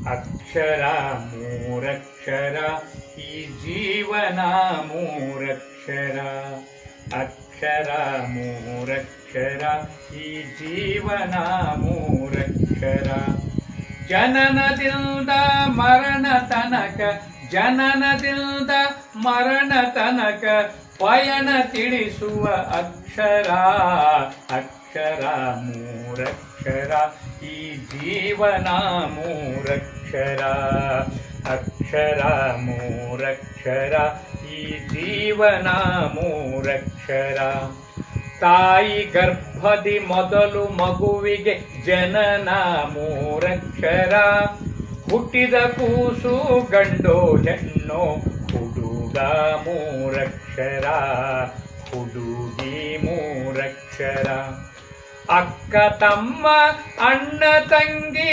ಅಕ್ಷರ ಮೂರಕ್ಷರ ಈ ಜೀವನ ಮೂರಕ್ಷರ. ಅಕ್ಷರ ಮೂರಕ್ಷರ ಈ ಜೀವನ ಮೂರಕ್ಷರ. ಜನನದಿಂದ ಮರಣ ತನಕ, ಜನನದಿಂದ ಮರಣ ತನಕ ಪಯಣ ತಿಳಿಸುವ ಅಕ್ಷರ. ಅಕ್ಷರ ಮೂರಕ್ಷರ ಈ ಜೀವನ ಮೂರಕ್ಷರ. ಅಕ್ಷರ ಮೂರಕ್ಷರ ಈ ಜೀವನ ಮೂರಕ್ಷರ. ತಾಯಿ ಗರ್ಭದಿ ಮೊದಲು ಮಗುವಿಗೆ ಜನನ ಮೂರಕ್ಷರ. ಹುಟ್ಟಿದ ಕೂಸು ಗಂಡೋ ಹೆಣ್ಣೋ ಹುಡುಗ ಮೂರಕ್ಷರ, ಹುಡುಗಿ ಮೂರಕ್ಷರ. ಅಕ್ಕ ತಮ್ಮ ಅಣ್ಣ ತಂಗಿ